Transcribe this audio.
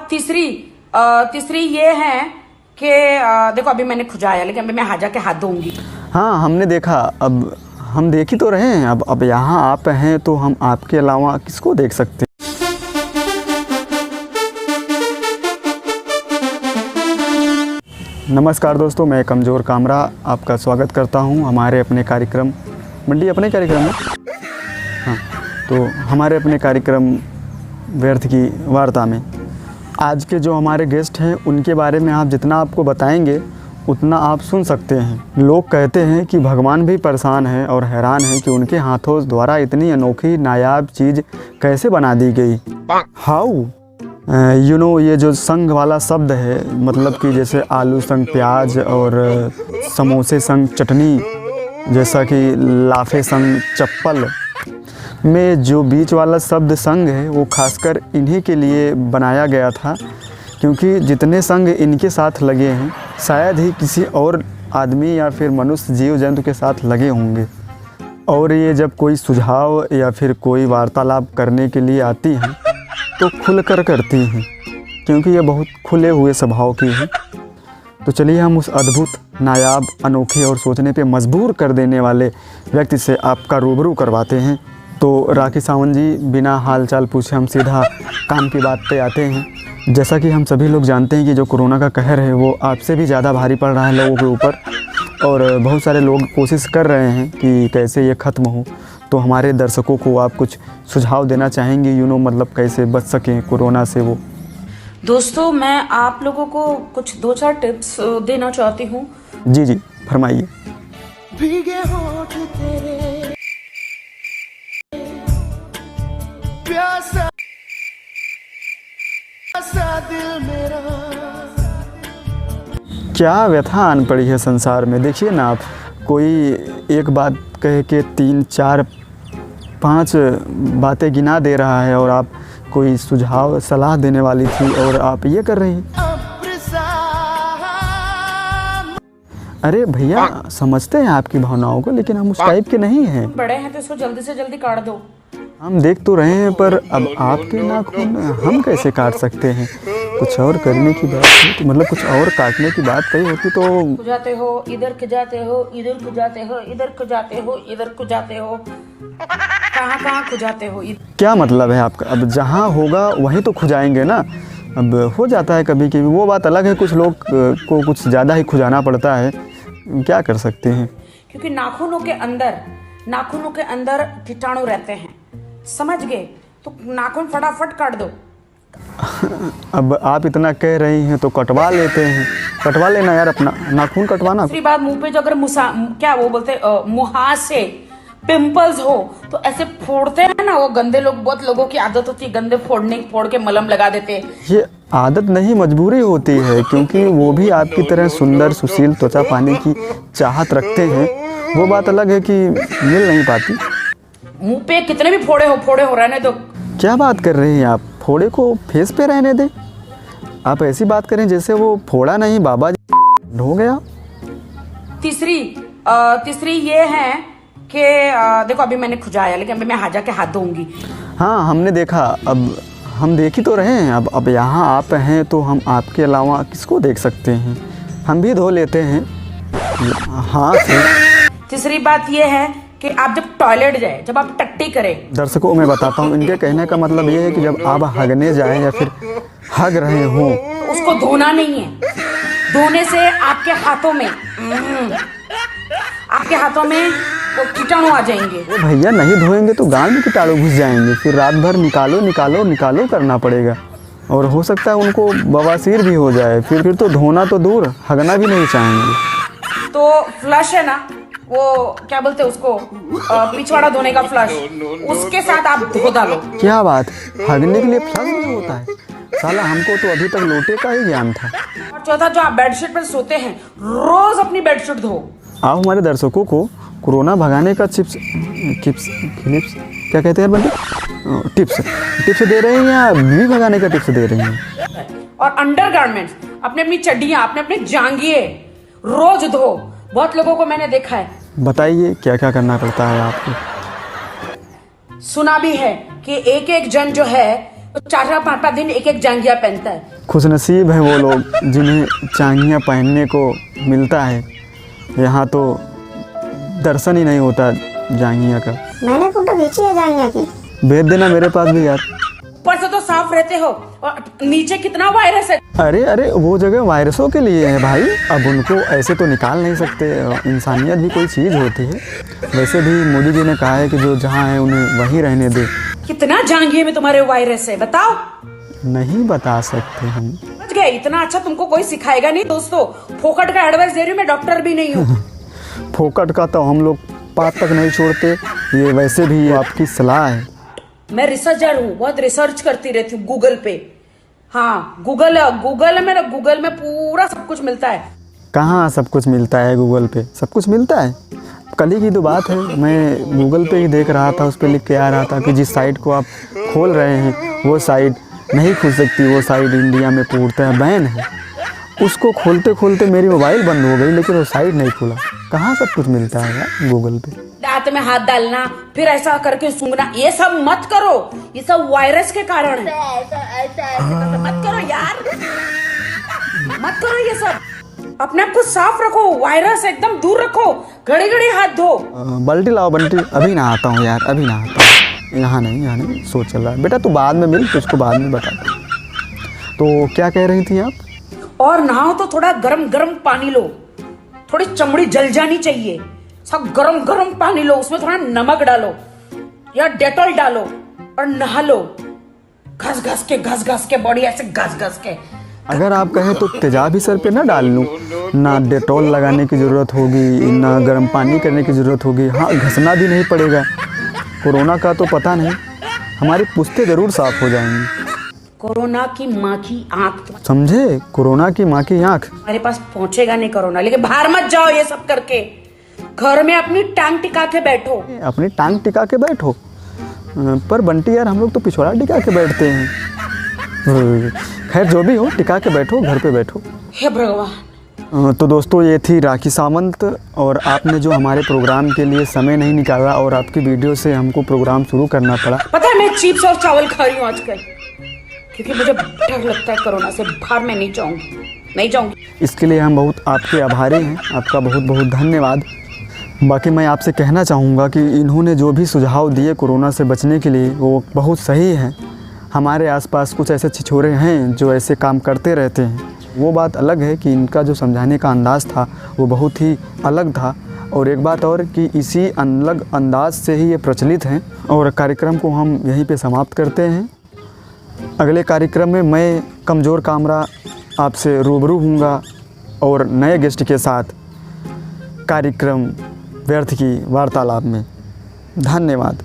तीसरी तीसरी ये है कि देखो अभी मैंने खुजाया, लेकिन अभी मैं हाजा के हाथ धोऊंगी। हाँ, हमने देखा, अब हम देख ही तो रहे हैं। अब यहाँ आप हैं तो हम आपके अलावा किसको देख सकते हैं। नमस्कार दोस्तों, मैं कमज़ोर कामरा आपका स्वागत करता हूँ हमारे अपने कार्यक्रम मंडी अपने कार्यक्रम में। हाँ, तो हमारे अपने कार्यक्रम व्यर्थ की वार्ता में आज के जो हमारे गेस्ट हैं उनके बारे में आप जितना आपको बताएंगे उतना आप सुन सकते हैं। लोग कहते हैं कि भगवान भी परेशान है और हैरान है कि उनके हाथों द्वारा इतनी अनोखी नायाब चीज़ कैसे बना दी गई। हाउ ये जो संग वाला शब्द है, मतलब कि जैसे आलू संग प्याज और समोसे संग चटनी, जैसा कि लाफे संग चप्पल में जो बीच वाला शब्द संग है वो खासकर इन्हीं के लिए बनाया गया था, क्योंकि जितने संग इनके साथ लगे हैं शायद ही किसी और आदमी या फिर मनुष्य जीव जंतु के साथ लगे होंगे। और ये जब कोई सुझाव या फिर कोई वार्तालाप करने के लिए आती हैं तो खुलकर करती हैं, क्योंकि ये बहुत खुले हुए स्वभाव की है। तो चलिए हम उस अद्भुत, नायाब, अनोखे और सोचने पे मजबूर कर देने वाले व्यक्ति से आपका रूबरू करवाते हैं। तो राखी सावंत जी, बिना हाल चाल पूछे हम सीधा काम की बात पे आते हैं। जैसा कि हम सभी लोग जानते हैं कि जो कोरोना का कहर है वो आपसे भी ज़्यादा भारी पड़ रहा है लोगों के ऊपर, और बहुत सारे लोग कोशिश कर रहे हैं कि कैसे ये ख़त्म हो। तो हमारे दर्शकों को आप कुछ सुझाव देना चाहेंगे, मतलब कैसे बच सकें कोरोना से वो। दोस्तों, मैं आप लोगों को कुछ 2-4 टिप्स देना चाहती हूँ। जी जी, फरमाइए। भीगे होठ तेरे, प्यासा दिल मेरा। क्या व्यथा आन पड़ी है संसार में। देखिए ना, आप कोई एक बात कह के 3, 4, 5 बातें गिना दे रहा है, और आप कोई सुझाव सलाह देने वाली थी और आप ये कर रही हैं। अरे भैया, समझते हैं आपकी भावनाओं को, लेकिन हम उस टाइप के नहीं हैं। बड़े हैं तो इसको जल्दी से जल्दी काट दो। हम देख तो रहे हैं, पर अब आपके नाखून हम कैसे काट सकते हैं। कुछ और करने की बात है तो, मतलब कुछ और काटने की बात कही होती तो। खुजाते हो, इधर खुजाते हो, इधर खुजाते हो, इधर खुजाते हो, इधर खुजाते हो, कहाँ खुजाते हो। क्या मतलब है आपका। अब जहाँ होगा वहीं तो खुजाएंगे ना। अब हो जाता है कभी कभी, वो बात अलग है। कुछ लोग को कुछ ज़्यादा ही खुजाना पड़ता है, क्या कर सकते हैं। क्योंकि नाखूनों के अंदर कीटाणु रहते हैं, समझ गए। तो नाखून फटाफट काट दो। अब आप इतना कह रही हैं तो कटवा लेते हैं। कटवा लेना यार, अपना नाखून कटवाना। दूसरी बात, मुंह पे जो अगर क्या वो बोलते मुहासे पिंपल्स हो तो ऐसे फोड़ते हैं ना वो गंदे लोग। बहुत लोगों की आदत होती है गंदे फोड़ के मलहम लगा देते हैं। ये आदत नहीं, मजबूरी होती है, क्योंकि वो भी आपकी तरह सुंदर सुशील त्वचा पाने की चाहत रखते हैं। वो बात अलग है कि मिल नहीं पाती। मुंह पे कितने भी फोड़े हो रहने दो। क्या बात कर रही हैं आप। फोड़े को फेस पे रहने दें। आप ऐसी बात करें जैसे वो फोड़ा नहीं बाबा हो गया। तीसरी ये है कि देखो अभी मैंने खुजाया, लेकिन अभी मैं हाजा के हाथ धोऊंगी। हाँ, हमने देखा, अब हम देख ही तो रहे हैं। अब यहाँ आप हैं तो हम आपके अलावा किसको देख सकते हैं। हम भी धो लेते हैं हाथ से। तीसरी बात ये है कि आप जब टॉयलेट जाए, जब आप टट्टी करें। दर्शकों मैं बताता हूँ, इनके कहने का मतलब ये है कि जब आप हगने जाएं या फिर हग रहे हों तो उसको धोना नहीं है। धोने से आपके हाथों में वो कीटाणु आ जाएंगे। वो भैया, नहीं धोएंगे तो गाल में कीटाणु घुस जाएंगे, फिर रात भर निकालो करना पड़ेगा, और हो सकता है उनको बवासीर भी हो जाए। फिर तो धोना तो दूर, हगना भी नहीं चाहेंगे। तो फ्लश है ना, वो क्या बोलते हैं उसको, पिछवाड़ा धोने का फ्लश, उसके साथ आप धो डालो। क्या बात, हगने के लिए फ्लश भी होता है। साला, हमको तो अभी तक लोटे का ही ज्ञान था। और चौथा, जो आप बेडशीट पर सोते हैं, रोज अपनी बेडशीट धो। आप हमारे दर्शकों को कोरोना भगाने का टिप्स क्या कहते हैं बंदे, टिप्स दे रहे हैं या बीवी भगाने का टिप्स दे रही हैं। और अंडरगारमेंट्स, अपनी चड्डियां, अपने जांघिए रोज धो। बहुत लोगों को मैंने देखा है। बताइए क्या क्या करना पड़ता है आपको। सुना भी है कि एक जन जो है 4-4 5-5 दिन एक एक जांघिया पहनता है। खुशनसीब है वो लोग जिन्हें चांगियाँ पहनने को मिलता है। यहाँ तो दर्शन ही नहीं होता जांघिया का। मैंने फोटो खींची है जांघिया की। भेज देना मेरे पास भी यार। ऊपर से तो साफ रहते हो और नीचे कितना वायरस है। अरे अरे वो जगह वायरसों के लिए है भाई, अब उनको ऐसे तो निकाल नहीं सकते। इंसानियत भी कोई चीज़ होती है। वैसे भी मोदी जी ने कहा है कि जो जहाँ है उन्हें वहीं रहने दे। कितना जांघिए में तुम्हारे वायरस है बताओ? नहीं बता सकते हम। समझ गए? इतना अच्छा तुमको कोई सिखाएगा नहीं दोस्तों। फोकट का एडवाइस दे रही हूँ, मैं डॉक्टर भी नहीं हूँ। फोकट का तो हम लोग बात तक नहीं छोड़ते, ये वैसे भी आपकी सलाह है। मैं रिसर्चर हूँ, बहुत रिसर्च करती रहती हूँ गूगल पे। हाँ गूगल में पूरा सब कुछ मिलता है। कहाँ सब कुछ मिलता है गूगल पे? सब कुछ मिलता है? कल ही की तो बात है, मैं गूगल पे ही देख रहा था, उस पर लिख के आ रहा था कि जिस साइट को आप खोल रहे हैं वो साइट नहीं खुल सकती, वो साइट इंडिया में पूर्णतः बैन है। उसको खोलते खोलते मेरी मोबाइल बंद हो गई, लेकिन वो साइट नहीं खुला। कहाँ सब कुछ मिलता है यार गूगल पे? दांत में हाथ डालना, फिर ऐसा करके सूंघना, ये सब मत करो। ये सब वायरस के कारण है। ऐसा मत करो यार, मत करो ये सब। अपने आप को साफ रखो, वायरस एकदम दूर रखो, घड़ी घड़ी हाथ धो। बाल्टी लाओ बंटी। अभी ना आता हूँ यार, अभी ना आता हूँ। यहाँ नहीं सोच चल रहा है। बेटा तू बाद में मिल, तुझको बाद में बता। तो क्या कह रही थी आप? और नहाओ तो थोड़ा गरम गरम पानी लो, थोड़ी चमड़ी जल जानी चाहिए। सब गरम गरम पानी लो, उसमें थोड़ा नमक डालो या डेटॉल डालो और नहा लो। घस घस के बॉडी ऐसे घस के। अगर आप कहें तो तेजाब ही सर पे ना डाल लूँ, ना डेटॉल लगाने की ज़रूरत होगी, ना गर्म पानी करने की ज़रूरत होगी। हाँ घसना भी नहीं पड़ेगा। कोरोना का तो पता नहीं, हमारी पुश्ते ज़रूर साफ हो जाएंगी। कोरोना की माँ की आंख, समझे? कोरोना की माँ की आंख। हमारे पास पहुंचेगा नहीं कोरोना, लेकिन बाहर मत जाओ ये सब करके। घर में अपनी टांग टिका के बैठो। अपनी टांग टिका के बैठो? पर बंटी यार हम लोग तो पिछवाड़ा टिका के बैठते हैं। खैर जो भी हो, टिका के बैठो, घर पे बैठो। हे भगवान। तो दोस्तों ये थी राखी सावंत, और आपने जो हमारे प्रोग्राम के लिए समय नहीं निकाला और आपकी वीडियो से हमको प्रोग्राम शुरू करना पड़ा। पता है मैं चिप्स और चावल खा रही हूँ आजकल, क्योंकि मुझे डर लगता है कोरोना से। बाहर मैं नहीं जाऊंगी। इसके लिए हम बहुत आपके आभारी हैं, आपका बहुत बहुत धन्यवाद। बाकी मैं आपसे कहना चाहूँगा कि इन्होंने जो भी सुझाव दिए कोरोना से बचने के लिए वो बहुत सही हैं। हमारे आसपास कुछ ऐसे छिछोरे हैं जो ऐसे काम करते रहते हैं। वो बात अलग है कि इनका जो समझाने का अंदाज़ था वो बहुत ही अलग था। और एक बात और कि इसी अलग अंदाज से ही ये प्रचलित हैं। और कार्यक्रम को हम यहीं पे समाप्त करते हैं। अगले कार्यक्रम में मैं कमज़ोर कामरा आपसे रूबरू हूँगा और नए गेस्ट के साथ कार्यक्रम व्यर्थ की वार्तालाप में। धन्यवाद।